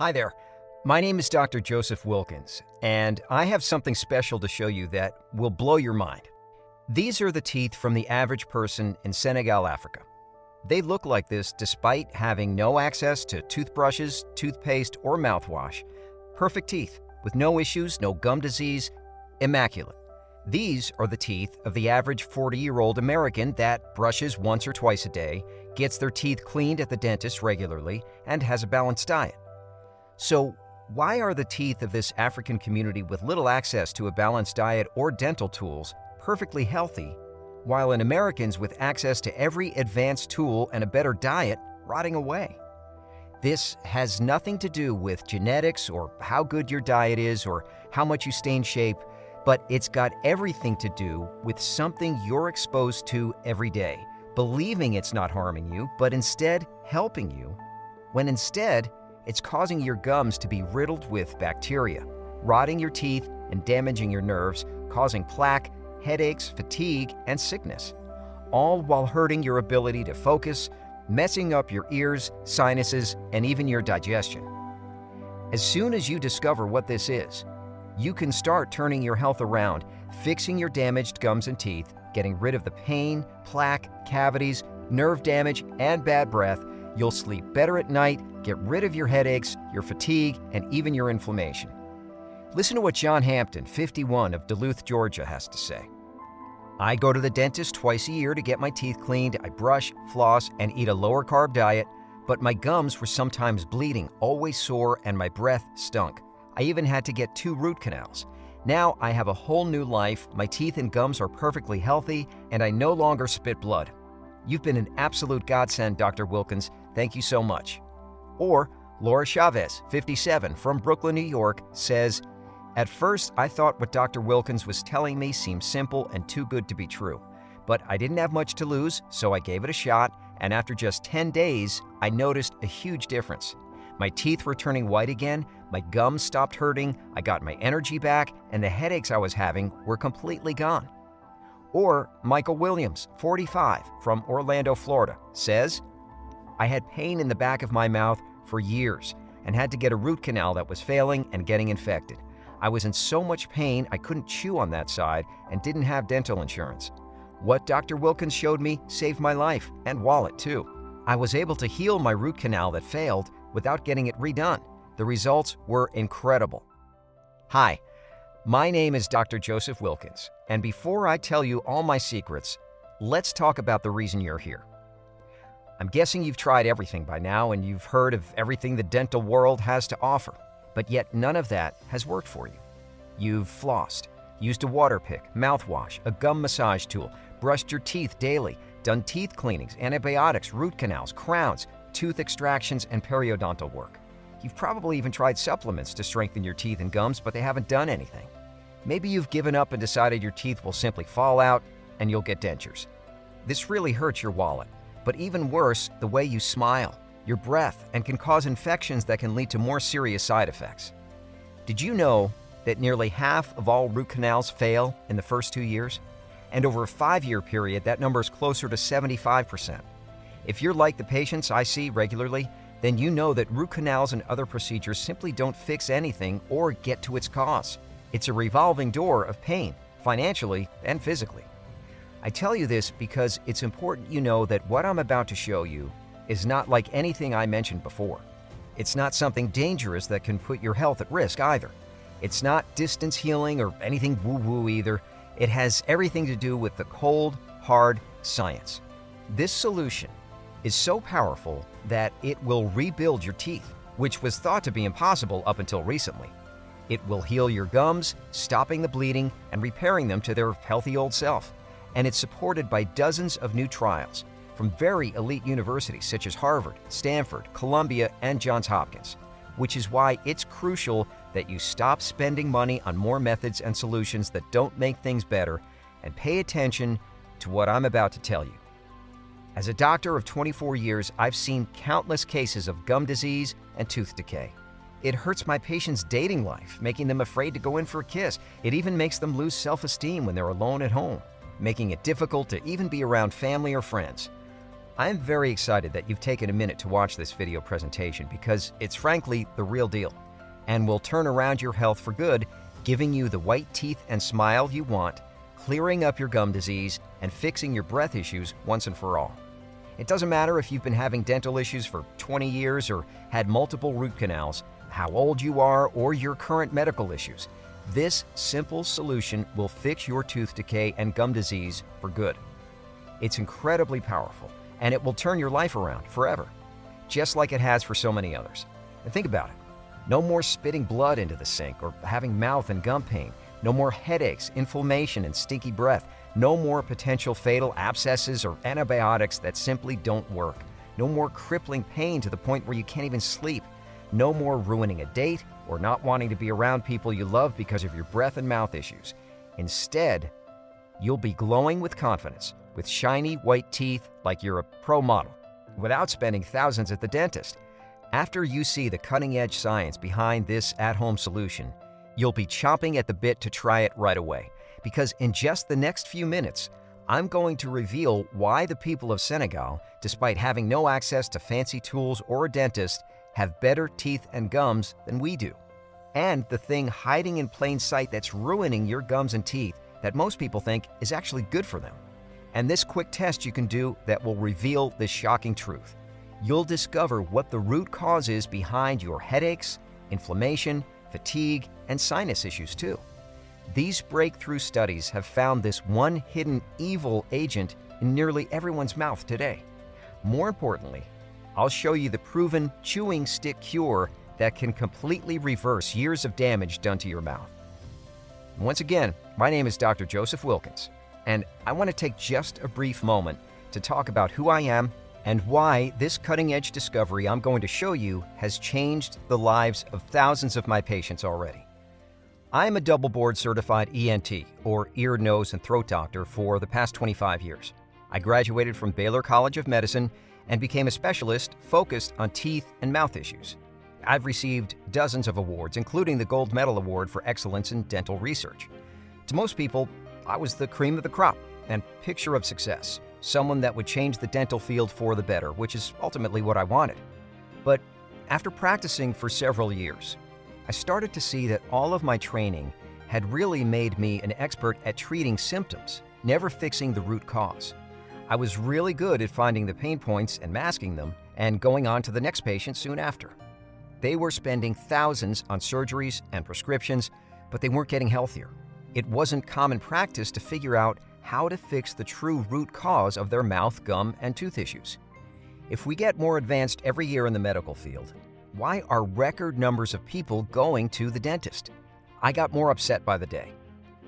Hi there. My name is Dr. Joseph Wilkins, and I have something special to show you that will blow your mind. These are the teeth from the average person in Senegal, Africa. They look like this despite having no access to toothbrushes, toothpaste, or mouthwash. Perfect teeth, with no issues, no gum disease, immaculate. These are the teeth of the average 40-year-old American that brushes once or twice a day, gets their teeth cleaned at the dentist regularly, and has a balanced diet. So, why are the teeth of this African community with little access to a balanced diet or dental tools perfectly healthy, while in Americans with access to every advanced tool and a better diet rotting away? This has nothing to do with genetics or how good your diet is or how much you stay in shape, but it's got everything to do with something you're exposed to every day, believing it's not harming you, but instead helping you, when instead it's causing your gums to be riddled with bacteria, rotting your teeth and damaging your nerves, causing plaque, headaches, fatigue, and sickness, all while hurting your ability to focus, messing up your ears, sinuses, and even your digestion. As soon as you discover what this is, you can start turning your health around, fixing your damaged gums and teeth, getting rid of the pain, plaque, cavities, nerve damage, and bad breath. You'll sleep better at night, get rid of your headaches, your fatigue, and even your inflammation. Listen to what John Hampton, 51, of Duluth, Georgia, has to say. I go to the dentist twice a year to get my teeth cleaned. I brush, floss, and eat a lower-carb diet, but my gums were sometimes bleeding, always sore, and my breath stunk. I even had to get 2 root canals. Now I have a whole new life, my teeth and gums are perfectly healthy, and I no longer spit blood. You've been an absolute godsend, Dr. Wilkins. Thank you so much. Or Laura Chavez, 57, from Brooklyn, New York, says, "At first, I thought what Dr. Wilkins was telling me seemed simple and too good to be true. But I didn't have much to lose, so I gave it a shot, and after just 10 days, I noticed a huge difference. My teeth were turning white again, my gums stopped hurting, I got my energy back, and the headaches I was having were completely gone." Or Michael Williams, 45, from Orlando, Florida, says, "I had pain in the back of my mouth for years and had to get a root canal that was failing and getting infected. I was in so much pain I couldn't chew on that side and didn't have dental insurance. What Dr. Wilkins showed me saved my life and wallet too. I was able to heal my root canal that failed without getting it redone. The results were incredible." Hi, my name is Dr. Joseph Wilkins, and before I tell you all my secrets, let's talk about the reason you're here. I'm guessing you've tried everything by now and you've heard of everything the dental world has to offer, but yet none of that has worked for you. You've flossed, used a water pick, mouthwash, a gum massage tool, brushed your teeth daily, done teeth cleanings, antibiotics, root canals, crowns, tooth extractions, and periodontal work. You've probably even tried supplements to strengthen your teeth and gums, but they haven't done anything. Maybe you've given up and decided your teeth will simply fall out and you'll get dentures. This really hurts your wallet, but even worse, the way you smile, your breath, and can cause infections that can lead to more serious side effects. Did you know that nearly half of all root canals fail in the first 2 years? And over a 5-year period, that number is closer to 75%. If you're like the patients I see regularly, then you know that root canals and other procedures simply don't fix anything or get to its cause. It's a revolving door of pain, financially and physically. I tell you this because it's important you know that what I'm about to show you is not like anything I mentioned before. It's not something dangerous that can put your health at risk either. It's not distance healing or anything woo-woo either. It has everything to do with the cold, hard science. This solution is so powerful that it will rebuild your teeth, which was thought to be impossible up until recently. It will heal your gums, stopping the bleeding and repairing them to their healthy old self. And it's supported by dozens of new trials from very elite universities such as Harvard, Stanford, Columbia, and Johns Hopkins, which is why it's crucial that you stop spending money on more methods and solutions that don't make things better and pay attention to what I'm about to tell you. As a doctor of 24 years, I've seen countless cases of gum disease and tooth decay. It hurts my patients' dating life, making them afraid to go in for a kiss. It even makes them lose self-esteem when they're alone at home, making it difficult to even be around family or friends. I'm very excited that you've taken a minute to watch this video presentation because it's frankly the real deal and will turn around your health for good, giving you the white teeth and smile you want, clearing up your gum disease, and fixing your breath issues once and for all. It doesn't matter if you've been having dental issues for 20 years or had multiple root canals, how old you are, or your current medical issues. This simple solution will fix your tooth decay and gum disease for good. It's incredibly powerful, and it will turn your life around forever, just like it has for so many others. And think about it. No more spitting blood into the sink or having mouth and gum pain. No more headaches, inflammation, and stinky breath. No more potential fatal abscesses or antibiotics that simply don't work. No more crippling pain to the point where you can't even sleep. No more ruining a date or not wanting to be around people you love because of your breath and mouth issues. Instead, you'll be glowing with confidence, with shiny white teeth like you're a pro model, without spending thousands at the dentist. After you see the cutting-edge science behind this at-home solution, you'll be chomping at the bit to try it right away, because in just the next few minutes, I'm going to reveal why the people of Senegal, despite having no access to fancy tools or a dentist, have better teeth and gums than we do. And the thing hiding in plain sight that's ruining your gums and teeth that most people think is actually good for them. And this quick test you can do that will reveal this shocking truth. You'll discover what the root cause is behind your headaches, inflammation, fatigue, and sinus issues too. These breakthrough studies have found this one hidden evil agent in nearly everyone's mouth today. More importantly, I'll show you the proven chewing stick cure that can completely reverse years of damage done to your mouth. Once again, my name is Dr. Joseph Wilkins, and I want to take just a brief moment to talk about who I am and why this cutting-edge discovery I'm going to show you has changed the lives of thousands of my patients already. I'm a double board certified ENT, or ear, nose, and throat doctor, for the past 25 years. I graduated from Baylor College of Medicine and became a specialist focused on teeth and mouth issues. I've received dozens of awards, including the Gold Medal Award for Excellence in Dental Research. To most people, I was the cream of the crop and picture of success, someone that would change the dental field for the better, which is ultimately what I wanted. But after practicing for several years, I started to see that all of my training had really made me an expert at treating symptoms, never fixing the root cause. I was really good at finding the pain points and masking them and going on to the next patient soon after. They were spending thousands on surgeries and prescriptions, but they weren't getting healthier. It wasn't common practice to figure out how to fix the true root cause of their mouth, gum, and tooth issues. If we get more advanced every year in the medical field, why are record numbers of people going to the dentist? I got more upset by the day.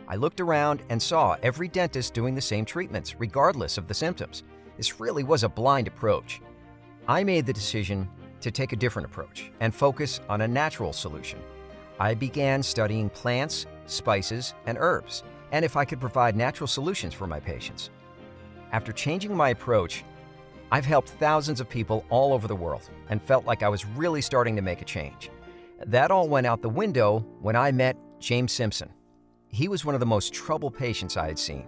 I looked around and saw every dentist doing the same treatments, regardless of the symptoms. This really was a blind approach. I made the decision to take a different approach and focus on a natural solution. I began studying plants, spices, and herbs, and if I could provide natural solutions for my patients. After changing my approach, I've helped thousands of people all over the world and felt like I was really starting to make a change. That all went out the window when I met James Simpson. He was one of the most troubled patients I had seen.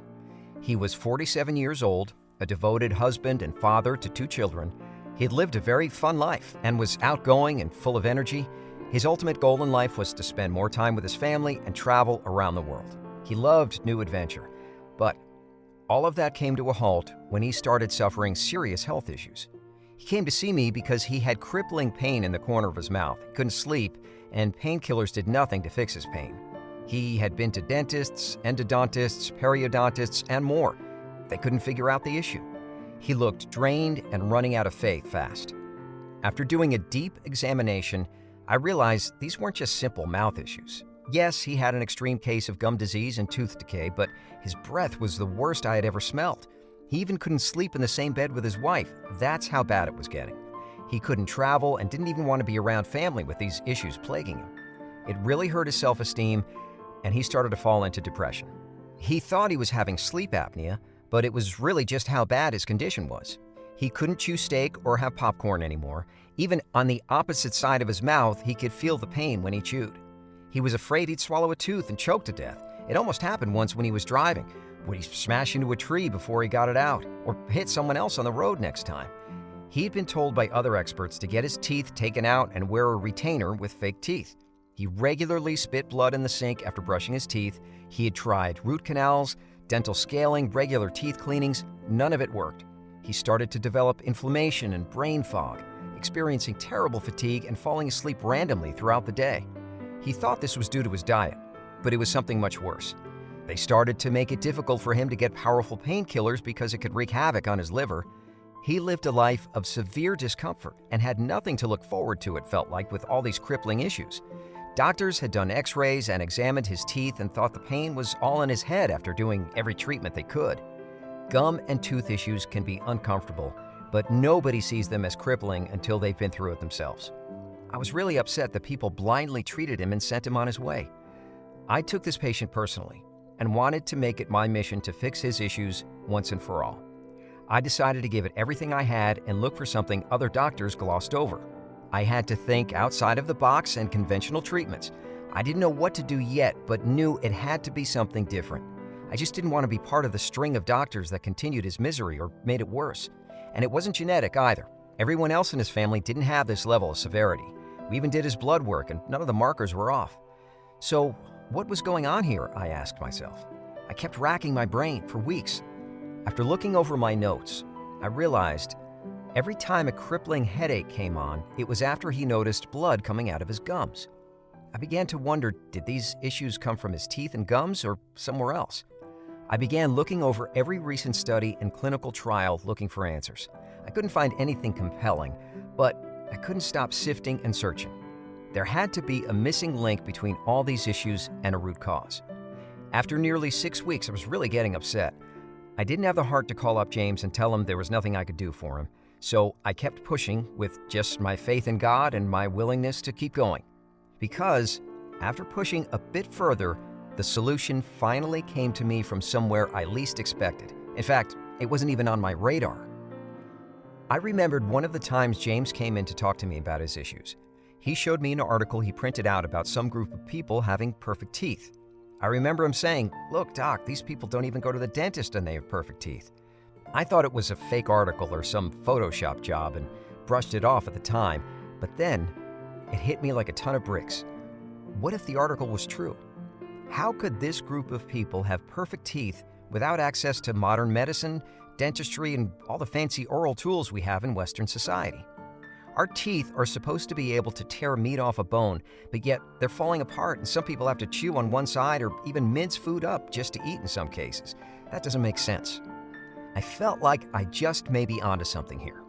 He was 47 years old, a devoted husband and father to 2 children. He'd lived a very fun life and was outgoing and full of energy. His ultimate goal in life was to spend more time with his family and travel around the world. He loved new adventure, but all of that came to a halt when he started suffering serious health issues. He came to see me because he had crippling pain in the corner of his mouth, he couldn't sleep, and painkillers did nothing to fix his pain. He had been to dentists, endodontists, periodontists, and more. They couldn't figure out the issue. He looked drained and running out of faith fast. After doing a deep examination, I realized these weren't just simple mouth issues. Yes, he had an extreme case of gum disease and tooth decay, but his breath was the worst I had ever smelled. He even couldn't sleep in the same bed with his wife. That's how bad it was getting. He couldn't travel and didn't even want to be around family with these issues plaguing him. It really hurt his self-esteem, and he started to fall into depression. He thought he was having sleep apnea, but it was really just how bad his condition was. He couldn't chew steak or have popcorn anymore. Even on the opposite side of his mouth, he could feel the pain when he chewed. He was afraid he'd swallow a tooth and choke to death. It almost happened once when he was driving, Would he smash into a tree before he got it out, or hit someone else on the road next time? He'd been told by other experts to get his teeth taken out and wear a retainer with fake teeth. He regularly spit blood in the sink after brushing his teeth. He had tried root canals, dental scaling, regular teeth cleanings. None of it worked. He started to develop inflammation and brain fog, experiencing terrible fatigue and falling asleep randomly throughout the day. He thought this was due to his diet, but it was something much worse. They started to make it difficult for him to get powerful painkillers because it could wreak havoc on his liver. He lived a life of severe discomfort and had nothing to look forward to, it felt like, with all these crippling issues. Doctors had done x-rays and examined his teeth and thought the pain was all in his head after doing every treatment they could. Gum and tooth issues can be uncomfortable, but nobody sees them as crippling until they've been through it themselves. I was really upset that people blindly treated him and sent him on his way. I took this patient personally and wanted to make it my mission to fix his issues once and for all. I decided to give it everything I had and look for something other doctors glossed over. I had to think outside of the box and conventional treatments. I didn't know what to do yet, but knew it had to be something different. I just didn't want to be part of the string of doctors that continued his misery or made it worse. And it wasn't genetic either. Everyone else in his family didn't have this level of severity. We even did his blood work and none of the markers were off. So, what was going on here, I asked myself. I kept racking my brain for weeks. After looking over my notes, I realized every time a crippling headache came on, it was after he noticed blood coming out of his gums. I began to wonder, did these issues come from his teeth and gums or somewhere else? I began looking over every recent study and clinical trial looking for answers. I couldn't find anything compelling, but I couldn't stop sifting and searching. There had to be a missing link between all these issues and a root cause. After nearly 6 weeks, I was really getting upset. I didn't have the heart to call up James and tell him there was nothing I could do for him, so I kept pushing with just my faith in God and my willingness to keep going. Because, after pushing a bit further, the solution finally came to me from somewhere I least expected. In fact, it wasn't even on my radar. I remembered one of the times James came in to talk to me about his issues. He showed me an article he printed out about some group of people having perfect teeth. I remember him saying, "Look, Doc, these people don't even go to the dentist and they have perfect teeth." I thought it was a fake article or some Photoshop job and brushed it off at the time, but then it hit me like a ton of bricks. What if the article was true? How could this group of people have perfect teeth without access to modern medicine, dentistry, and all the fancy oral tools we have in Western society? Our teeth are supposed to be able to tear meat off a bone, but yet they're falling apart and some people have to chew on one side or even mince food up just to eat in some cases. That doesn't make sense. I felt like I just may be onto something here.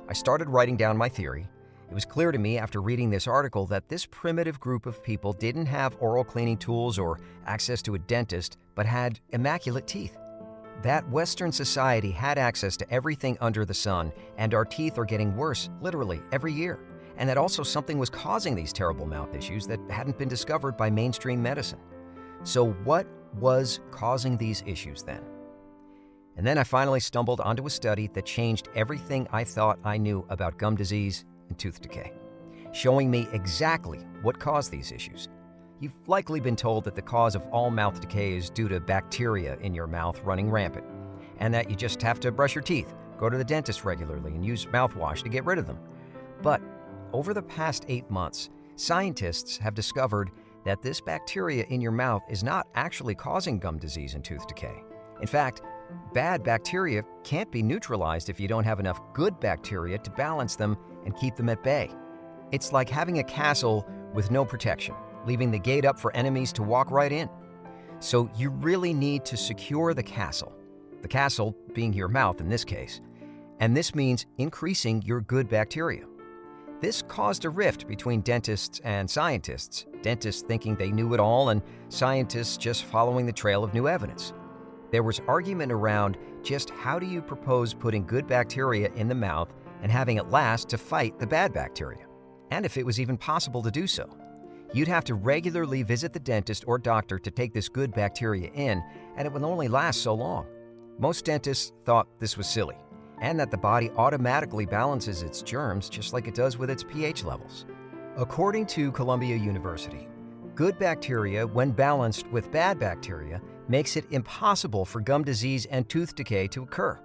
I started writing down my theory. It was clear to me after reading this article that this primitive group of people didn't have oral cleaning tools or access to a dentist, but had immaculate teeth. That Western society had access to everything under the sun, and our teeth are getting worse, literally, every year. And that also something was causing these terrible mouth issues that hadn't been discovered by mainstream medicine. So what was causing these issues then? And then I finally stumbled onto a study that changed everything I thought I knew about gum disease and tooth decay, showing me exactly what caused these issues. You've likely been told that the cause of all mouth decay is due to bacteria in your mouth running rampant, and that you just have to brush your teeth, go to the dentist regularly, and use mouthwash to get rid of them. But over the past 8 months, scientists have discovered that this bacteria in your mouth is not actually causing gum disease and tooth decay. In fact, bad bacteria can't be neutralized if you don't have enough good bacteria to balance them and keep them at bay. It's like having a castle with no protection, leaving the gate up for enemies to walk right in. So you really need to secure the castle being your mouth in this case, and this means increasing your good bacteria. This caused a rift between dentists and scientists, dentists thinking they knew it all and scientists just following the trail of new evidence. There was argument around just how do you propose putting good bacteria in the mouth and having it last to fight the bad bacteria, and if it was even possible to do so. You'd have to regularly visit the dentist or doctor to take this good bacteria in, and it would only last so long. Most dentists thought this was silly, and that the body automatically balances its germs just like it does with its pH levels. According to Columbia University, good bacteria, when balanced with bad bacteria, makes it impossible for gum disease and tooth decay to occur.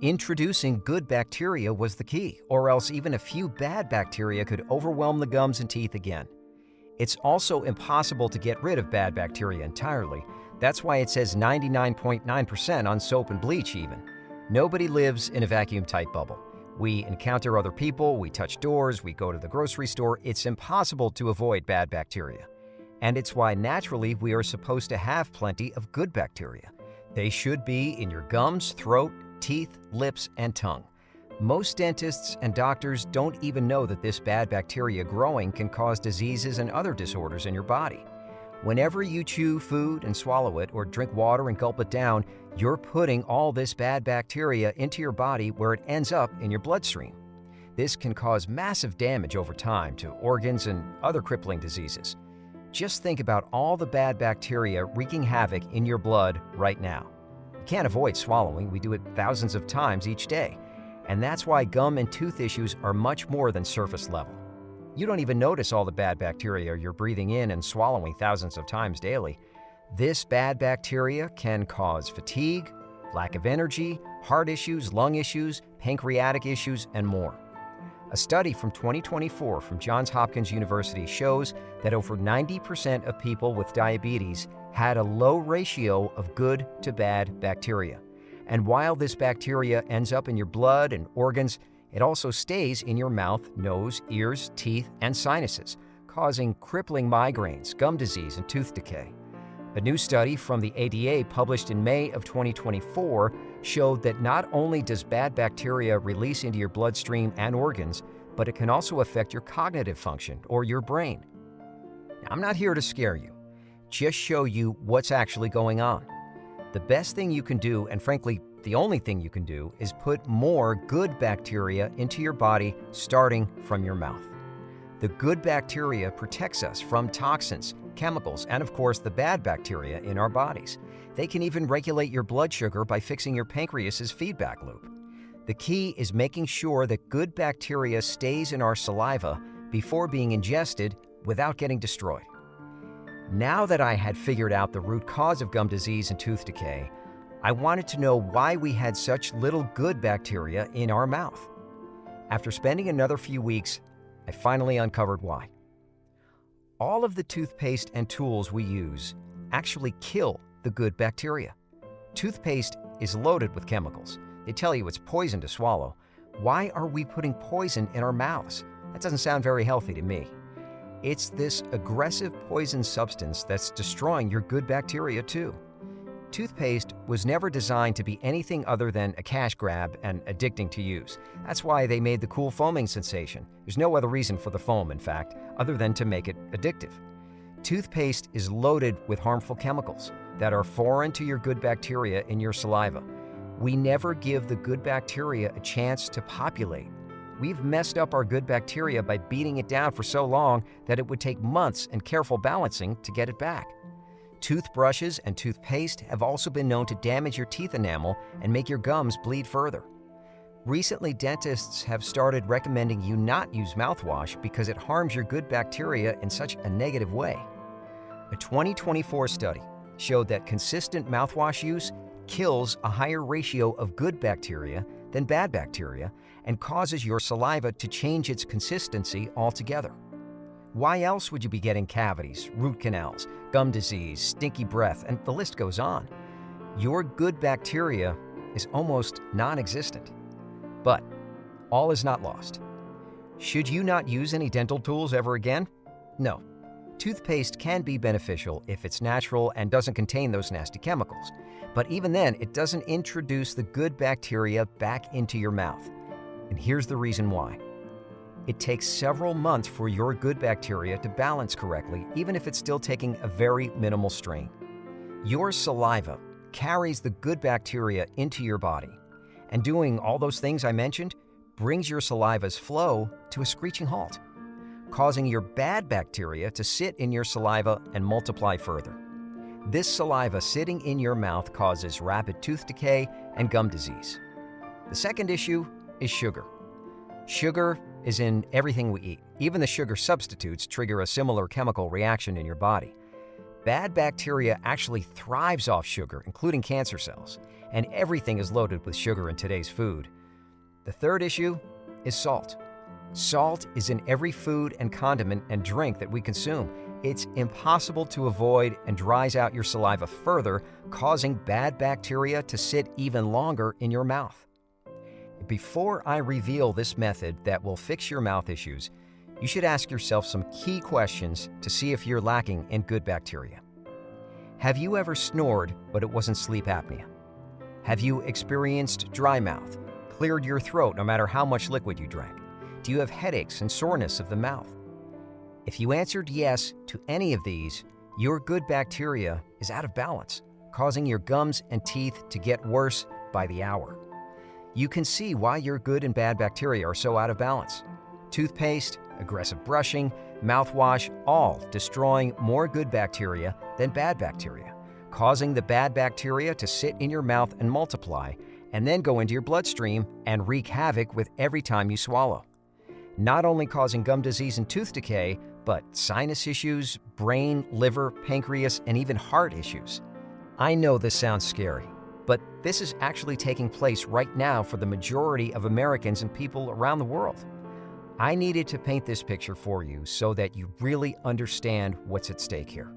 Introducing good bacteria was the key, or else even a few bad bacteria could overwhelm the gums and teeth again. It's also impossible to get rid of bad bacteria entirely. That's why it says 99.9% on soap and bleach even. Nobody lives in a vacuum-tight bubble. We encounter other people, we touch doors, we go to the grocery store. It's impossible to avoid bad bacteria. And it's why naturally we are supposed to have plenty of good bacteria. They should be in your gums, throat, teeth, lips, and tongue. Most dentists and doctors don't even know that this bad bacteria growing can cause diseases and other disorders in your body. Whenever you chew food and swallow it, or drink water and gulp it down, you're putting all this bad bacteria into your body where it ends up in your bloodstream. This can cause massive damage over time to organs and other crippling diseases. Just think about all the bad bacteria wreaking havoc in your blood right now. You can't avoid swallowing. We do it thousands of times each day. And that's why gum and tooth issues are much more than surface level. You don't even notice all the bad bacteria you're breathing in and swallowing thousands of times daily. This bad bacteria can cause fatigue, lack of energy, heart issues, lung issues, pancreatic issues, and more. A study from 2024 from Johns Hopkins University shows that over 90% of people with diabetes had a low ratio of good to bad bacteria. And while this bacteria ends up in your blood and organs, it also stays in your mouth, nose, ears, teeth, and sinuses, causing crippling migraines, gum disease, and tooth decay. A new study from the ADA published in May of 2024 showed that not only does bad bacteria release into your bloodstream and organs, but it can also affect your cognitive function or your brain. Now, I'm not here to scare you, just show you what's actually going on. The best thing you can do, and frankly, the only thing you can do, is put more good bacteria into your body starting from your mouth. The good bacteria protects us from toxins, chemicals, and of course the bad bacteria in our bodies. They can even regulate your blood sugar by fixing your pancreas's feedback loop. The key is making sure that good bacteria stays in our saliva before being ingested without getting destroyed. Now that I had figured out the root cause of gum disease and tooth decay, I wanted to know why we had such little good bacteria in our mouth. After spending another few weeks, I finally uncovered why. All of the toothpaste and tools we use actually kill the good bacteria. Toothpaste is loaded with chemicals. They tell you it's poison to swallow. Why are we putting poison in our mouths? That doesn't sound very healthy to me. It's this aggressive poison substance that's destroying your good bacteria too. Toothpaste was never designed to be anything other than a cash grab and addicting to use. That's why they made the cool foaming sensation. There's no other reason for the foam, in fact, other than to make it addictive. Toothpaste is loaded with harmful chemicals that are foreign to your good bacteria in your saliva. We never give the good bacteria a chance to populate. We've messed up our good bacteria by beating it down for so long that it would take months and careful balancing to get it back. Toothbrushes and toothpaste have also been known to damage your teeth enamel and make your gums bleed further. Recently, dentists have started recommending you not use mouthwash because it harms your good bacteria in such a negative way. A 2024 study showed that consistent mouthwash use kills a higher ratio of good bacteria than bad bacteria and causes your saliva to change its consistency altogether. Why else would you be getting cavities, root canals, gum disease, stinky breath, and the list goes on? Your good bacteria is almost non-existent. But all is not lost. Should you not use any dental tools ever again? No. Toothpaste can be beneficial if it's natural and doesn't contain those nasty chemicals. But even then, it doesn't introduce the good bacteria back into your mouth. And here's the reason why. It takes several months for your good bacteria to balance correctly, even if it's still taking a very minimal strain. Your saliva carries the good bacteria into your body, and doing all those things I mentioned brings your saliva's flow to a screeching halt, causing your bad bacteria to sit in your saliva and multiply further. This saliva sitting in your mouth causes rapid tooth decay and gum disease. The second issue is sugar. Sugar is in everything we eat. Even the sugar substitutes trigger a similar chemical reaction in your body. Bad bacteria actually thrives off sugar, including cancer cells, and everything is loaded with sugar in today's food. The third issue is salt. Salt is in every food and condiment and drink that we consume. It's impossible to avoid and dries out your saliva further, causing bad bacteria to sit even longer in your mouth. Before I reveal this method that will fix your mouth issues, you should ask yourself some key questions to see if you're lacking in good bacteria. Have you ever snored, but it wasn't sleep apnea? Have you experienced dry mouth, cleared your throat no matter how much liquid you drank? Do you have headaches and soreness of the mouth? If you answered yes to any of these, your good bacteria is out of balance, causing your gums and teeth to get worse by the hour. You can see why your good and bad bacteria are so out of balance. Toothpaste, aggressive brushing, mouthwash, all destroying more good bacteria than bad bacteria, causing the bad bacteria to sit in your mouth and multiply, and then go into your bloodstream and wreak havoc with every time you swallow. Not only causing gum disease and tooth decay, but sinus issues, brain, liver, pancreas, and even heart issues. I know this sounds scary, but this is actually taking place right now for the majority of Americans and people around the world. I needed to paint this picture for you so that you really understand what's at stake here.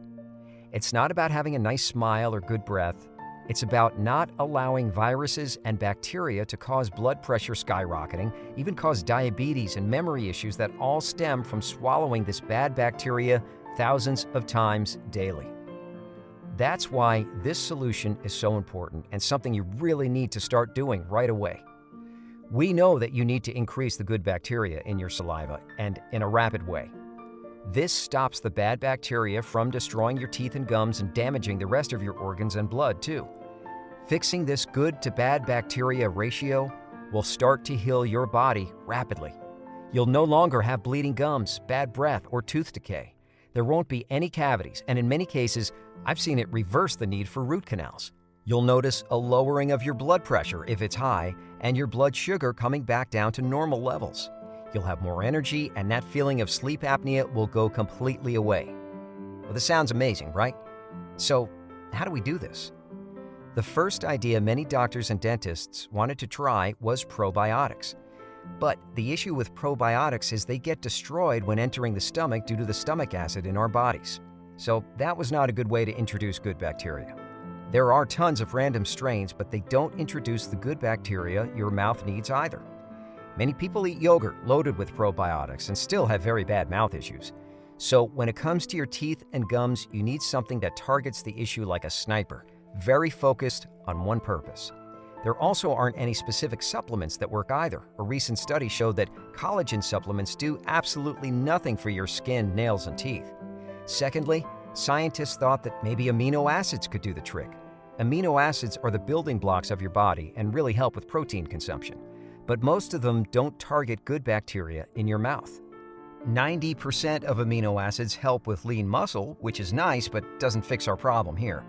It's not about having a nice smile or good breath. It's about not allowing viruses and bacteria to cause blood pressure skyrocketing, even cause diabetes and memory issues that all stem from swallowing this bad bacteria thousands of times daily. That's why this solution is so important and something you really need to start doing right away. We know that you need to increase the good bacteria in your saliva, and in a rapid way. This stops the bad bacteria from destroying your teeth and gums and damaging the rest of your organs and blood too. Fixing this good to bad bacteria ratio will start to heal your body rapidly. You'll no longer have bleeding gums, bad breath, or tooth decay. There won't be any cavities, and in many cases, I've seen it reverse the need for root canals. You'll notice a lowering of your blood pressure if it's high, and your blood sugar coming back down to normal levels. You'll have more energy, and that feeling of sleep apnea will go completely away. Well, this sounds amazing, right? So, how do we do this? The first idea many doctors and dentists wanted to try was probiotics. But the issue with probiotics is they get destroyed when entering the stomach due to the stomach acid in our bodies. So that was not a good way to introduce good bacteria. There are tons of random strains, but they don't introduce the good bacteria your mouth needs either. Many people eat yogurt loaded with probiotics and still have very bad mouth issues. So when it comes to your teeth and gums, you need something that targets the issue like a sniper, very focused on one purpose. There also aren't any specific supplements that work either. A recent study showed that collagen supplements do absolutely nothing for your skin, nails, and teeth. Secondly, scientists thought that maybe amino acids could do the trick. Amino acids are the building blocks of your body and really help with protein consumption. But most of them don't target good bacteria in your mouth. 90% of amino acids help with lean muscle, which is nice but doesn't fix our problem here.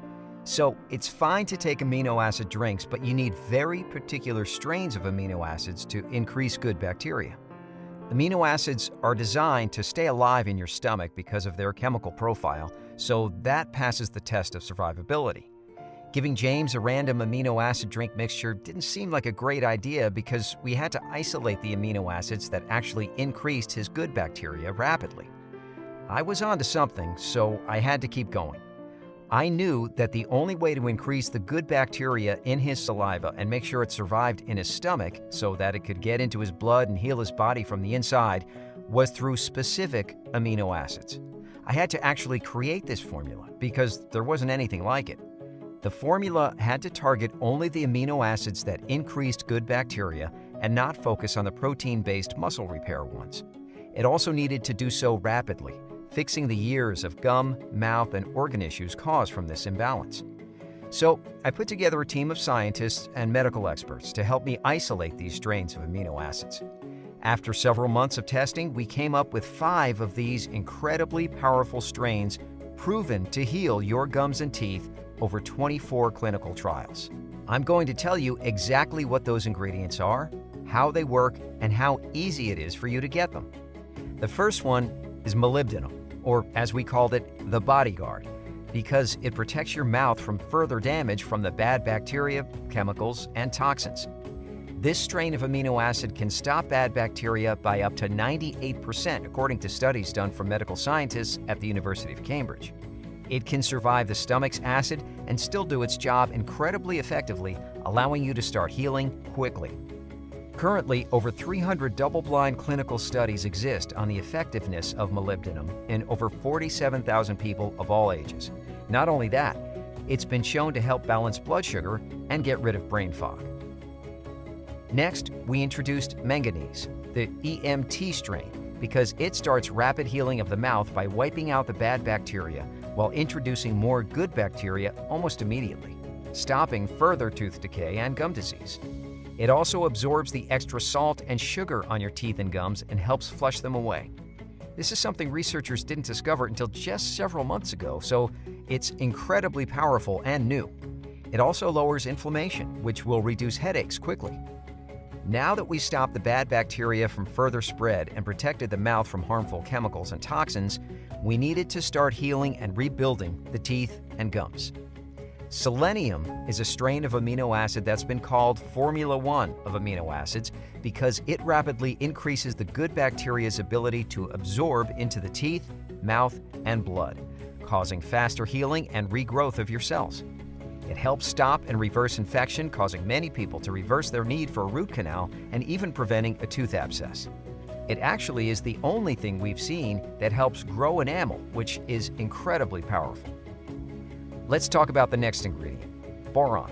So it's fine to take amino acid drinks, but you need very particular strains of amino acids to increase good bacteria. Amino acids are designed to stay alive in your stomach because of their chemical profile, so that passes the test of survivability. Giving James a random amino acid drink mixture didn't seem like a great idea because we had to isolate the amino acids that actually increased his good bacteria rapidly. I was onto something, so I had to keep going. I knew that the only way to increase the good bacteria in his saliva and make sure it survived in his stomach so that it could get into his blood and heal his body from the inside was through specific amino acids. I had to actually create this formula because there wasn't anything like it. The formula had to target only the amino acids that increased good bacteria and not focus on the protein-based muscle repair ones. It also needed to do so rapidly, fixing the years of gum, mouth, and organ issues caused from this imbalance. So I put together a team of scientists and medical experts to help me isolate these strains of amino acids. After several months of testing, we came up with 5 of these incredibly powerful strains proven to heal your gums and teeth over 24 clinical trials. I'm going to tell you exactly what those ingredients are, how they work, and how easy it is for you to get them. The first one is molybdenum, or as we called it, the bodyguard. because it protects your mouth from further damage from the bad bacteria, chemicals, and toxins. This strain of amino acid can stop bad bacteria by up to 98%, according to studies done from medical scientists at the University of Cambridge. It can survive the stomach's acid and still do its job incredibly effectively, allowing you to start healing quickly. Currently, over 300 double-blind clinical studies exist on the effectiveness of molybdenum in over 47,000 people of all ages. Not only that, it's been shown to help balance blood sugar and get rid of brain fog. Next, we introduced manganese, the EMT strain, because it starts rapid healing of the mouth by wiping out the bad bacteria while introducing more good bacteria almost immediately, stopping further tooth decay and gum disease. It also absorbs the extra salt and sugar on your teeth and gums and helps flush them away. This is something researchers didn't discover until just several months ago, so it's incredibly powerful and new. It also lowers inflammation, which will reduce headaches quickly. Now that we stopped the bad bacteria from further spread and protected the mouth from harmful chemicals and toxins, we needed to start healing and rebuilding the teeth and gums. Selenium is a strain of amino acid that's been called Formula 1 of amino acids because it rapidly increases the good bacteria's ability to absorb into the teeth, mouth, and blood, causing faster healing and regrowth of your cells. It helps stop and reverse infection, causing many people to reverse their need for a root canal and even preventing a tooth abscess. It actually is the only thing we've seen that helps grow enamel, which is incredibly powerful. Let's talk about the next ingredient, boron.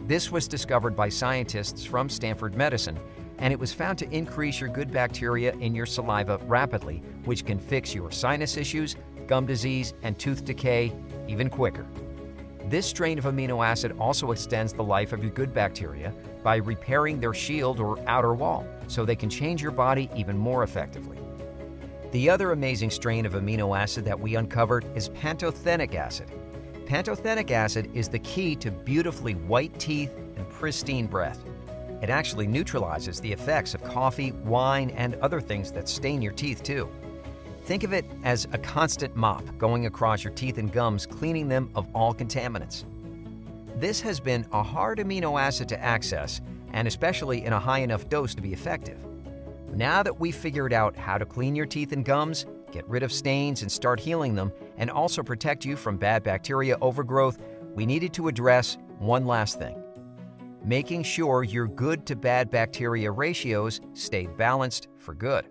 This was discovered by scientists from Stanford Medicine, and it was found to increase your good bacteria in your saliva rapidly, which can fix your sinus issues, gum disease, and tooth decay even quicker. This strain of amino acid also extends the life of your good bacteria by repairing their shield or outer wall, so they can change your body even more effectively. The other amazing strain of amino acid that we uncovered is pantothenic acid. Pantothenic acid is the key to beautifully white teeth and pristine breath. It actually neutralizes the effects of coffee, wine, and other things that stain your teeth too. Think of it as a constant mop going across your teeth and gums, cleaning them of all contaminants. This has been a hard amino acid to access, and especially in a high enough dose to be effective. Now that we've figured out how to clean your teeth and gums, get rid of stains and start healing them, and also protect you from bad bacteria overgrowth, we needed to address one last thing: making sure your good to bad bacteria ratios stayed balanced for good.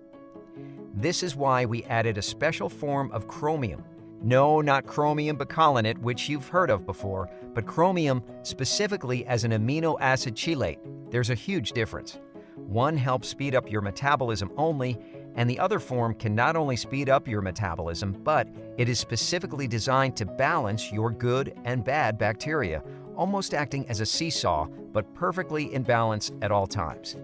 This is why we added a special form of chromium. No, not chromium bacolinate, which you've heard of before, but chromium specifically as an amino acid chelate. There's a huge difference. One helps speed up your metabolism only, and the other form can not only speed up your metabolism, but it is specifically designed to balance your good and bad bacteria, almost acting as a seesaw, but perfectly in balance at all times.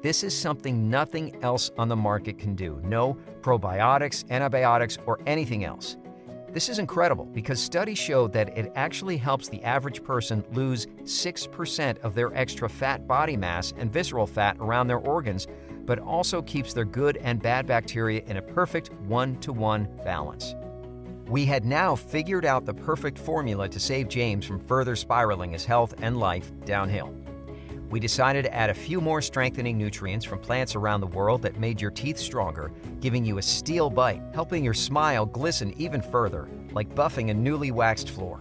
This is something nothing else on the market can do. No probiotics, antibiotics, or anything else. This is incredible because studies show that it actually helps the average person lose 6% of their extra fat body mass and visceral fat around their organs, but also keeps their good and bad bacteria in a perfect 1-to-1 balance. We had now figured out the perfect formula to save James from further spiraling his health and life downhill. We decided to add a few more strengthening nutrients from plants around the world that made your teeth stronger, giving you a steel bite, helping your smile glisten even further, like buffing a newly waxed floor.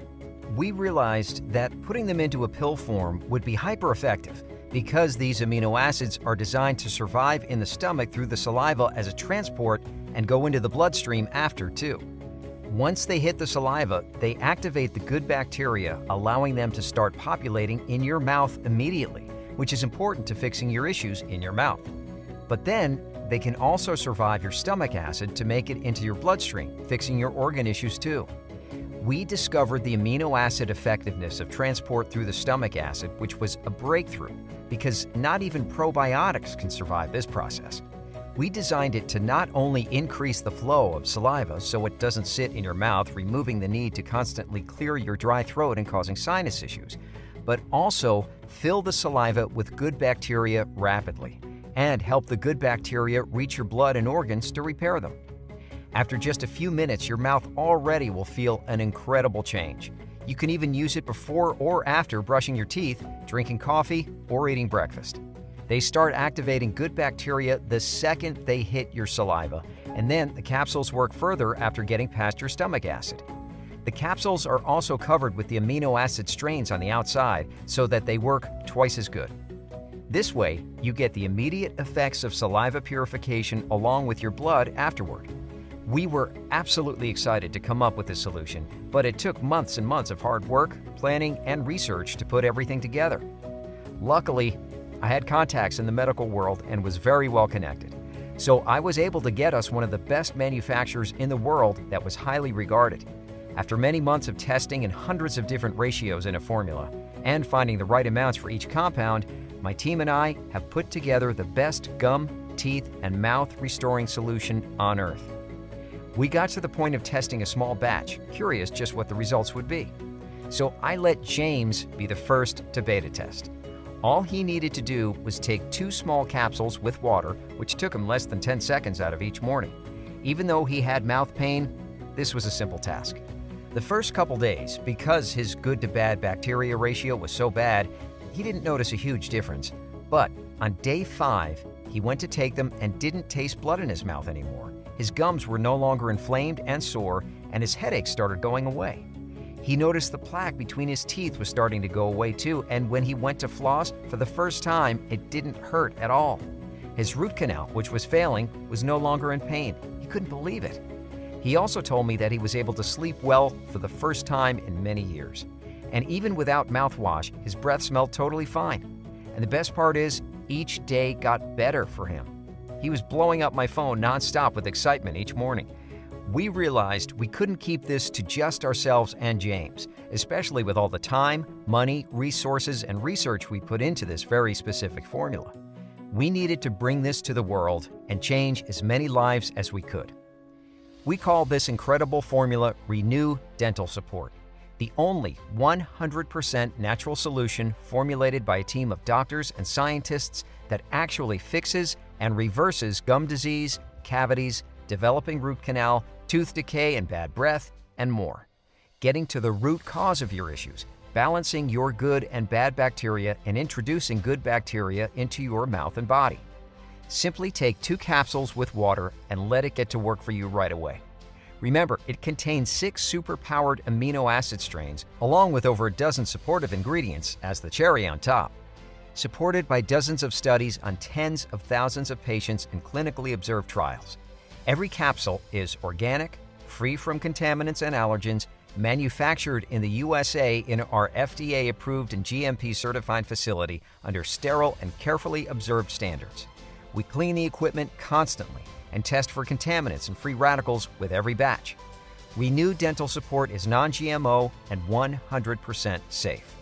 We realized that putting them into a pill form would be hyper-effective because these amino acids are designed to survive in the stomach through the saliva as a transport and go into the bloodstream after too. Once they hit the saliva, they activate the good bacteria, allowing them to start populating in your mouth immediately, which is important to fixing your issues in your mouth. But then, they can also survive your stomach acid to make it into your bloodstream, fixing your organ issues too. We discovered the amino acid effectiveness of transport through the stomach acid, which was a breakthrough, because not even probiotics can survive this process. We designed it to not only increase the flow of saliva so it doesn't sit in your mouth, removing the need to constantly clear your dry throat and causing sinus issues, but also fill the saliva with good bacteria rapidly and help the good bacteria reach your blood and organs to repair them. After just a few minutes, your mouth already will feel an incredible change. You can even use it before or after brushing your teeth, drinking coffee, or eating breakfast. They start activating good bacteria the second they hit your saliva, and then the capsules work further after getting past your stomach acid. The capsules are also covered with the amino acid strains on the outside so that they work twice as good. This way, you get the immediate effects of saliva purification along with your blood afterward. We were absolutely excited to come up with this solution, but it took months and months of hard work, planning, and research to put everything together. Luckily, I had contacts in the medical world and was very well connected, so I was able to get us one of the best manufacturers in the world that was highly regarded. After many months of testing and hundreds of different ratios in a formula, and finding the right amounts for each compound, my team and I have put together the best gum, teeth, and mouth restoring solution on earth. We got to the point of testing a small batch, curious just what the results would be. So I let James be the first to beta test. All he needed to do was take 2 small capsules with water, which took him less than 10 seconds out of each morning. Even though he had mouth pain, this was a simple task. The first couple days, because his good to bad bacteria ratio was so bad, he didn't notice a huge difference. But on day 5, he went to take them and didn't taste blood in his mouth anymore. His gums were no longer inflamed and sore, and his headache started going away. He noticed the plaque between his teeth was starting to go away too, and when he went to floss for the first time, it didn't hurt at all. His root canal, which was failing, was no longer in pain. He couldn't believe it. He also told me that he was able to sleep well for the first time in many years. And even without mouthwash, his breath smelled totally fine. And the best part is, each day got better for him. He was blowing up my phone nonstop with excitement each morning. We realized we couldn't keep this to just ourselves and James, especially with all the time, money, resources, and research we put into this very specific formula. We needed to bring this to the world and change as many lives as we could. We call this incredible formula Renew Dental Support, the only 100% natural solution formulated by a team of doctors and scientists that actually fixes and reverses gum disease, cavities, developing root canal, tooth decay and bad breath, and more. Getting to the root cause of your issues, balancing your good and bad bacteria, and introducing good bacteria into your mouth and body. Simply take 2 capsules with water and let it get to work for you right away. Remember, it contains 6 super-powered amino acid strains, along with over a dozen supportive ingredients as the cherry on top. Supported by dozens of studies on tens of thousands of patients in clinically observed trials. Every capsule is organic, free from contaminants and allergens, manufactured in the USA in our FDA-approved and GMP-certified facility under sterile and carefully observed standards. We clean the equipment constantly and test for contaminants and free radicals with every batch. Renew Dental Support is non-GMO and 100% safe.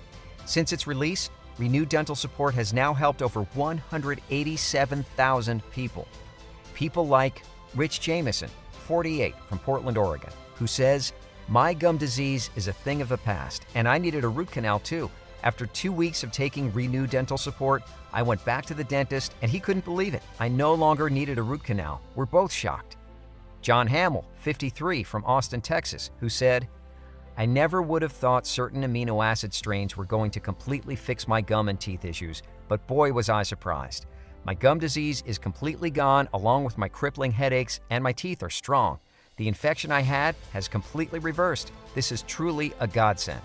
Since its release, Renew Dental Support has now helped over 187,000 people. People like Rich Jameson, 48, from Portland, Oregon, who says, "My gum disease is a thing of the past, and I needed a root canal too. After 2 weeks of taking Renew Dental Support, I went back to the dentist and he couldn't believe it. I no longer needed a root canal. We're both shocked." John Hamill, 53, from Austin, Texas, who said, "I never would have thought certain amino acid strains were going to completely fix my gum and teeth issues, but boy was I surprised. My gum disease is completely gone along with my crippling headaches, and my teeth are strong. The infection I had has completely reversed. This is truly a godsend."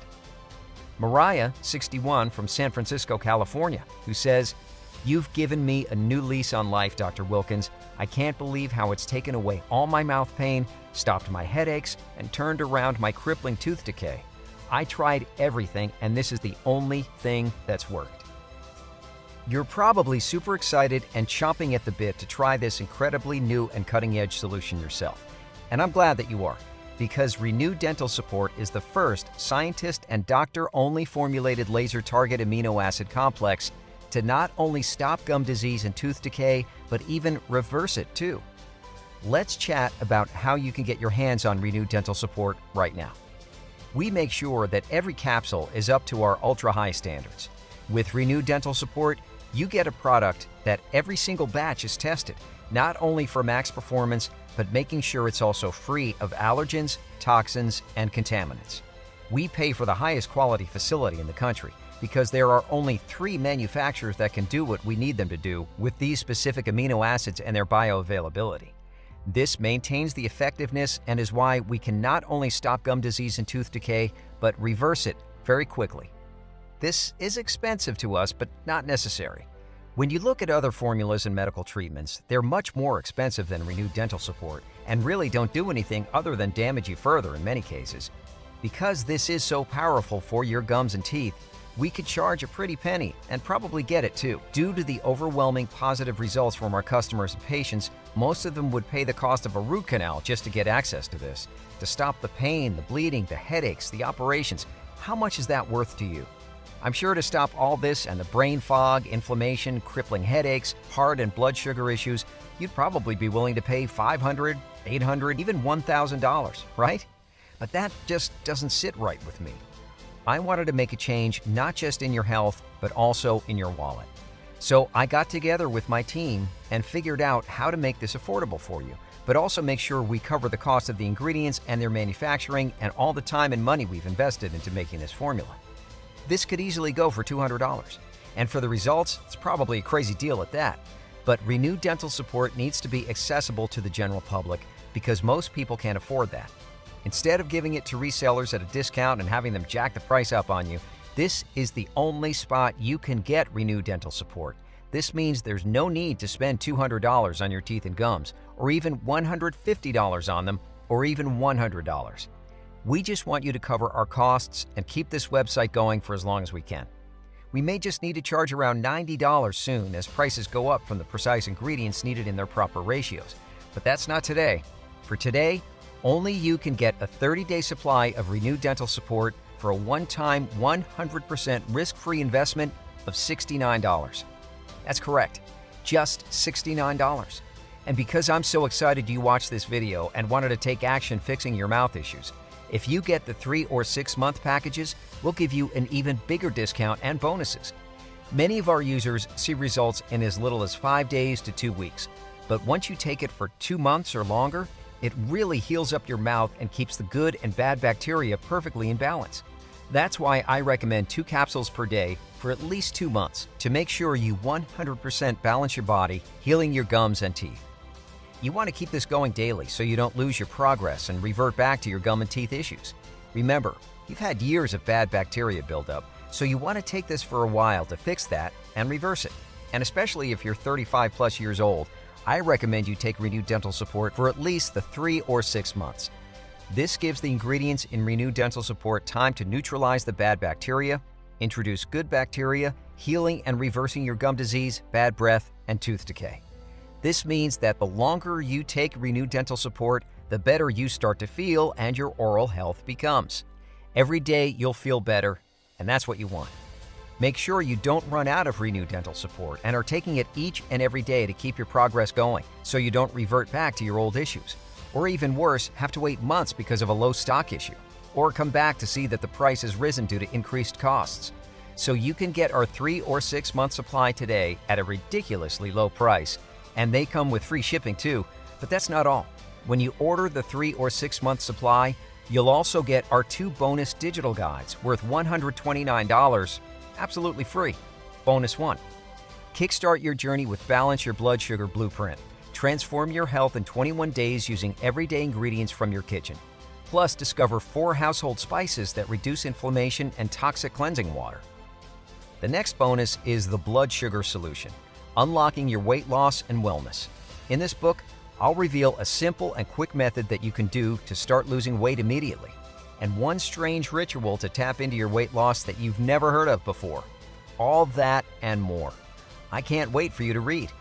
Mariah, 61, from San Francisco, California, who says, "You've given me a new lease on life, Dr. Wilkins. I can't believe how it's taken away all my mouth pain, stopped my headaches, and turned around my crippling tooth decay. I tried everything, and this is the only thing that's worked." You're probably super excited and chomping at the bit to try this incredibly new and cutting-edge solution yourself. And I'm glad that you are, because Renew Dental Support is the first scientist and doctor-only formulated laser target amino acid complex to not only stop gum disease and tooth decay, but even reverse it too. Let's chat about how you can get your hands on Renew Dental Support right now. We make sure that every capsule is up to our ultra-high standards. With Renew Dental Support, you get a product that every single batch is tested, not only for max performance, but making sure it's also free of allergens, toxins, and contaminants. We pay for the highest quality facility in the country because there are only 3 manufacturers that can do what we need them to do with these specific amino acids and their bioavailability. This maintains the effectiveness and is why we can not only stop gum disease and tooth decay, but reverse it very quickly. This is expensive to us, but not necessary. When you look at other formulas and medical treatments, they're much more expensive than Renewed Dental Support and really don't do anything other than damage you further in many cases. Because this is so powerful for your gums and teeth, we could charge a pretty penny and probably get it too. Due to the overwhelming positive results from our customers and patients, most of them would pay the cost of a root canal just to get access to this. To stop the pain, the bleeding, the headaches, the operations, how much is that worth to you? I'm sure to stop all this and the brain fog, inflammation, crippling headaches, heart and blood sugar issues, you'd probably be willing to pay $500, $800, even $1,000, right? But that just doesn't sit right with me. I wanted to make a change not just in your health, but also in your wallet. So I got together with my team and figured out how to make this affordable for you, but also make sure we cover the cost of the ingredients and their manufacturing and all the time and money we've invested into making this formula. This could easily go for $200. And for the results, it's probably a crazy deal at that. But Renewed Dental Support needs to be accessible to the general public because most people can't afford that. Instead of giving it to resellers at a discount and having them jack the price up on you, this is the only spot you can get Renewed Dental Support. This means there's no need to spend $200 on your teeth and gums, or even $150 on them, or even $100. We just want you to cover our costs and keep this website going for as long as we can. We may just need to charge around $90 soon as prices go up from the precise ingredients needed in their proper ratios. But that's not today. For today, only you can get a 30-day supply of Renewed Dental Support for a one-time 100% risk-free investment of $69. That's correct, just $69. And because I'm so excited you watched this video and wanted to take action fixing your mouth issues, if you get the 3 or 6 month packages, we'll give you an even bigger discount and bonuses. Many of our users see results in as little as 5 days to 2 weeks. But once you take it for 2 months or longer, it really heals up your mouth and keeps the good and bad bacteria perfectly in balance. That's why I recommend 2 capsules per day for at least 2 months to make sure you 100% balance your body, healing your gums and teeth. You want to keep this going daily so you don't lose your progress and revert back to your gum and teeth issues. Remember, you've had years of bad bacteria buildup, so you want to take this for a while to fix that and reverse it. And especially if you're 35 plus years old, I recommend you take Renewed Dental Support for at least the 3 or 6 months. This gives the ingredients in Renewed Dental Support time to neutralize the bad bacteria, introduce good bacteria, healing and reversing your gum disease, bad breath, and tooth decay. This means that the longer you take Renewed Dental Support, the better you start to feel and your oral health becomes. Every day you'll feel better, and that's what you want. Make sure you don't run out of Renewed Dental Support and are taking it each and every day to keep your progress going so you don't revert back to your old issues. Or even worse, have to wait months because of a low stock issue. Or come back to see that the price has risen due to increased costs. So you can get our 3 or 6 month supply today at a ridiculously low price. And they come with free shipping too, but that's not all. When you order the 3 or 6 month supply, you'll also get our 2 bonus digital guides worth $129, absolutely free. Bonus 1. Kickstart your journey with Balance Your Blood Sugar Blueprint. Transform your health in 21 days using everyday ingredients from your kitchen. Plus, discover 4 household spices that reduce inflammation and toxic cleansing water. The next bonus is the Blood Sugar Solution, Unlocking Your Weight Loss and Wellness. In this book, I'll reveal a simple and quick method that you can do to start losing weight immediately, and 1 strange ritual to tap into your weight loss that you've never heard of before. All that and more. I can't wait for you to read.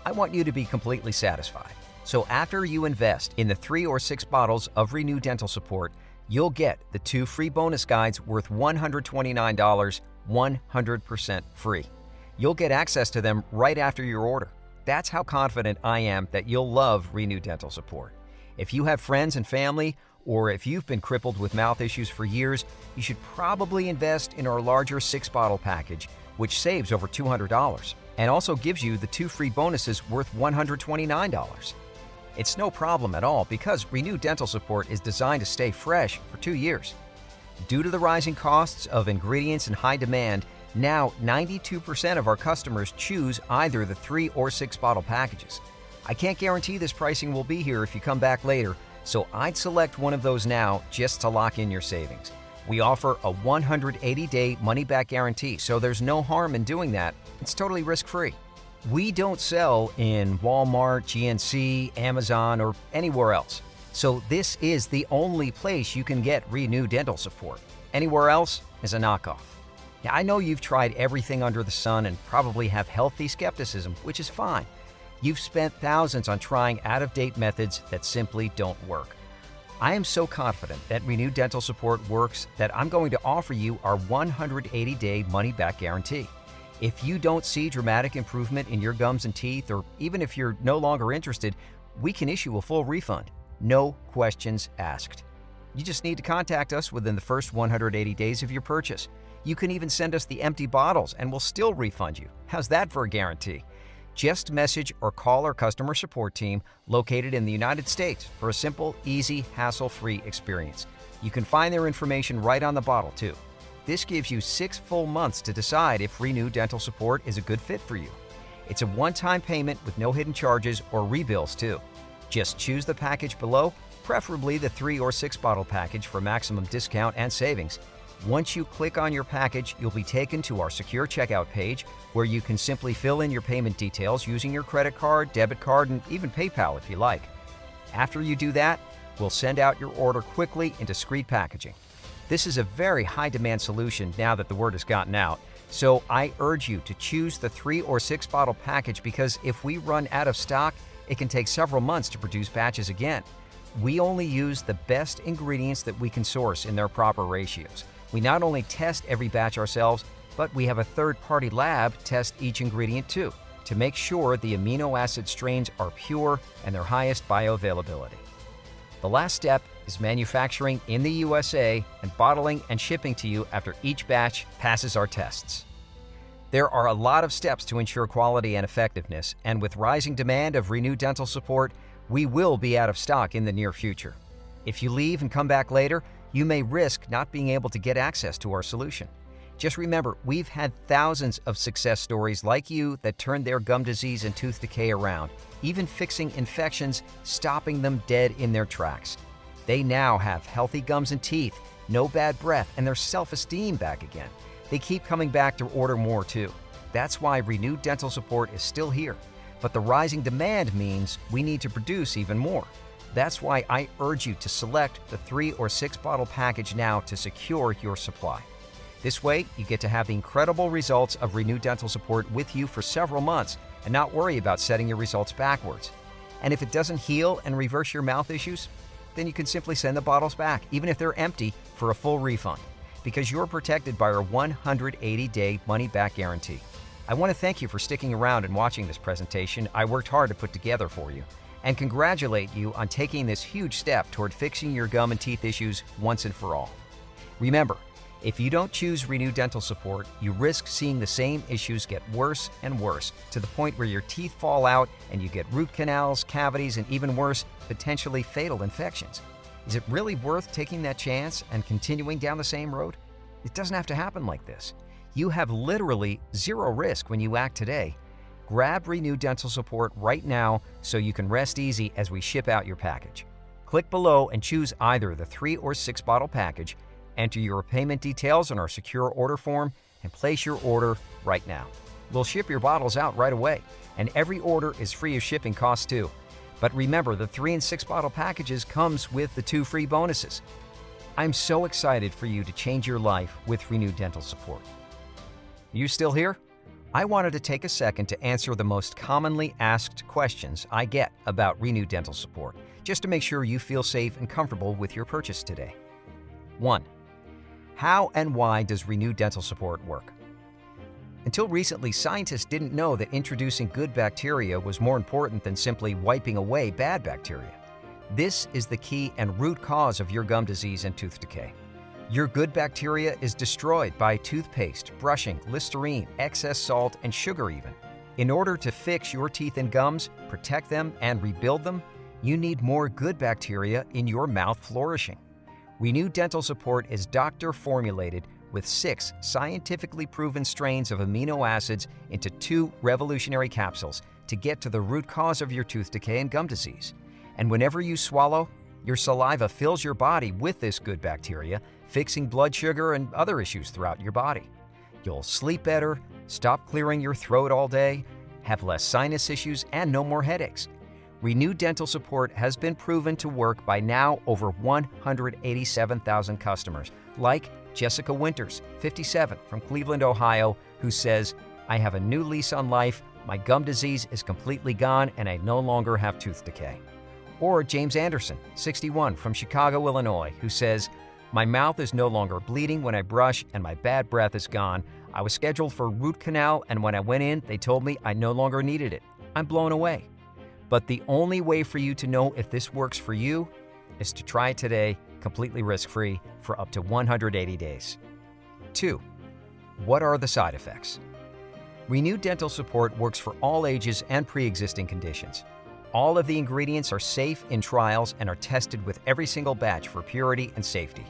I want you to be completely satisfied. So after you invest in the 3 or 6 bottles of Renewed Dental Support, you'll get the 2 free bonus guides worth $129, 100% free. You'll get access to them right after your order. That's how confident I am that you'll love Renewed Dental Support. If you have friends and family, or if you've been crippled with mouth issues for years, you should probably invest in our larger 6-bottle package, which saves over $200 and also gives you the 2 free bonuses worth $129. It's no problem at all because Renew Dental Support is designed to stay fresh for 2 years. Due to the rising costs of ingredients and high demand, now 92% of our customers choose either the 3 or 6 bottle packages. I can't guarantee this pricing will be here if you come back later, so I'd select one of those now just to lock in your savings. We offer a 180-day money-back guarantee, so there's no harm in doing that. It's totally risk-free. We don't sell in Walmart, GNC, Amazon, or anywhere else. So this is the only place you can get Renew Dental Support. Anywhere else is a knockoff. Now, I know you've tried everything under the sun and probably have healthy skepticism, which is fine. You've spent thousands on trying out-of-date methods that simply don't work. I am so confident that Renew Dental Support works that I'm going to offer you our 180-day money-back guarantee. If you don't see dramatic improvement in your gums and teeth, or even if you're no longer interested, we can issue a full refund. No questions asked. You just need to contact us within the first 180 days of your purchase. You can even send us the empty bottles and we'll still refund you. How's that for a guarantee? Just message or call our customer support team located in the United States for a simple, easy, hassle-free experience. You can find their information right on the bottle, too. This gives you 6 full months to decide if Renew Dental Support is a good fit for you. It's a one-time payment with no hidden charges or rebills, too. Just choose the package below, preferably the 3 or 6 bottle package for maximum discount and savings. Once you click on your package, you'll be taken to our secure checkout page where you can simply fill in your payment details using your credit card, debit card, and even PayPal if you like. After you do that, we'll send out your order quickly in discreet packaging. This is a very high-demand solution now that the word has gotten out, so I urge you to choose the 3 or 6 bottle package because if we run out of stock, it can take several months to produce batches again. We only use the best ingredients that we can source in their proper ratios. We not only test every batch ourselves, but we have a third-party lab test each ingredient too, to make sure the amino acid strains are pure and their highest bioavailability. The last step is manufacturing in the USA and bottling and shipping to you after each batch passes our tests. There are a lot of steps to ensure quality and effectiveness, and with rising demand of Renew Dental Support, we will be out of stock in the near future. If you leave and come back later, you may risk not being able to get access to our solution. Just remember, we've had thousands of success stories like you that turned their gum disease and tooth decay around, even fixing infections, stopping them dead in their tracks. They now have healthy gums and teeth, no bad breath, and their self-esteem back again. They keep coming back to order more too. That's why Renew Dental Support is still here. But the rising demand means we need to produce even more. That's why I urge you to select the 3 or 6 bottle package now to secure your supply. This way, you get to have the incredible results of Renew Dental Support with you for several months and not worry about setting your results backwards. And if it doesn't heal and reverse your mouth issues, then you can simply send the bottles back, even if they're empty, for a full refund, because you're protected by our 180-day money-back guarantee. I want to thank you for sticking around and watching this presentation I worked hard to put together for you, and congratulate you on taking this huge step toward fixing your gum and teeth issues once and for all. Remember, if you don't choose Renew Dental Support, you risk seeing the same issues get worse and worse to the point where your teeth fall out and you get root canals, cavities, and even worse, potentially fatal infections. Is it really worth taking that chance and continuing down the same road? It doesn't have to happen like this. You have literally zero risk when you act today. Grab Renew Dental Support right now so you can rest easy as we ship out your package. Click below and choose either the 3 or 6 bottle package, enter your payment details on our secure order form, and place your order right now. We'll ship your bottles out right away, and every order is free of shipping costs too. But remember, the 3 and 6 bottle packages comes with the 2 free bonuses. I'm so excited for you to change your life with Renew Dental Support. You still here? I wanted to take a second to answer the most commonly asked questions I get about Renew Dental Support, just to make sure you feel safe and comfortable with your purchase today. 1. How and why does Renew Dental Support work? Until recently, scientists didn't know that introducing good bacteria was more important than simply wiping away bad bacteria. This is the key and root cause of your gum disease and tooth decay. Your good bacteria is destroyed by toothpaste, brushing, Listerine, excess salt, and sugar even. In order to fix your teeth and gums, protect them, and rebuild them, You need more good bacteria in your mouth flourishing. Renew Dental Support is doctor-formulated with 6 scientifically proven strains of amino acids into 2 revolutionary capsules to get to the root cause of your tooth decay and gum disease. And whenever you swallow, your saliva fills your body with this good bacteria, fixing blood sugar and other issues throughout your body. You'll sleep better, stop clearing your throat all day, have less sinus issues, and no more headaches. Renew Dental Support has been proven to work by now over 187,000 customers, like Jessica Winters, 57, from Cleveland, Ohio, who says, "I have a new lease on life, my gum disease is completely gone, and I no longer have tooth decay." Or James Anderson, 61, from Chicago, Illinois, who says, "My mouth is no longer bleeding when I brush and my bad breath is gone. I was scheduled for a root canal, and when I went in, they told me I no longer needed it. I'm blown away." But the only way for you to know if this works for you is to try it today, completely risk-free, for up to 180 days. 2. What are the side effects? Renew Dental Support works for all ages and pre-existing conditions. All of the ingredients are safe in trials and are tested with every single batch for purity and safety.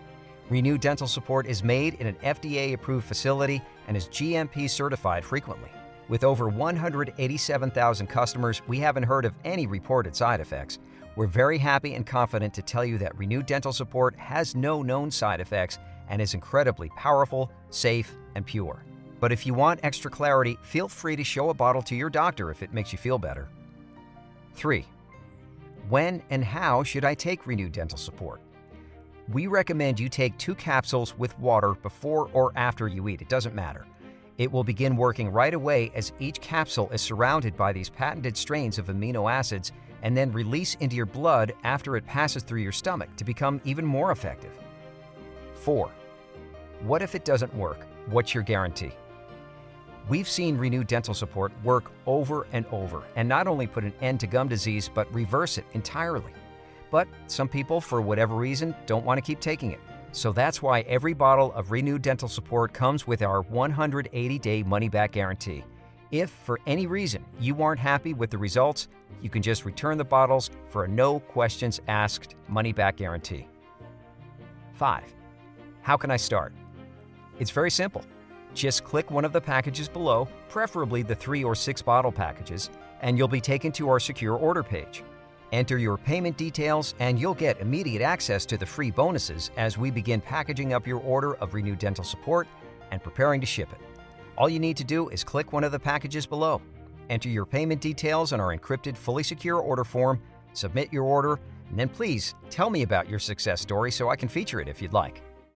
Renew Dental Support is made in an FDA-approved facility and is GMP certified frequently. With over 187,000 customers, we haven't heard of any reported side effects. We're very happy and confident to tell you that Renew Dental Support has no known side effects and is incredibly powerful, safe, and pure. But if you want extra clarity, feel free to show a bottle to your doctor if it makes you feel better. 3. When and how should I take Renew Dental Support? We recommend you take 2 capsules with water before or after you eat. It doesn't matter. It will begin working right away as each capsule is surrounded by these patented strains of amino acids and then release into your blood after it passes through your stomach to become even more effective. 4. What if it doesn't work? What's your guarantee? We've seen Renew Dental Support work over and over and not only put an end to gum disease but reverse it entirely. But some people, for whatever reason, don't want to keep taking it. So that's why every bottle of Renew Dental Support comes with our 180-day money-back guarantee. If, for any reason, you aren't happy with the results, you can just return the bottles for a no-questions-asked money-back guarantee. 5. How can I start? It's very simple. Just click one of the packages below, preferably the 3 or 6 bottle packages, and you'll be taken to our secure order page. Enter your payment details and you'll get immediate access to the free bonuses as we begin packaging up your order of Renew Dental Support and preparing to ship it. All you need to do is click one of the packages below, enter your payment details on our encrypted, fully secure order form, submit your order, and then please tell me about your success story so I can feature it if you'd like.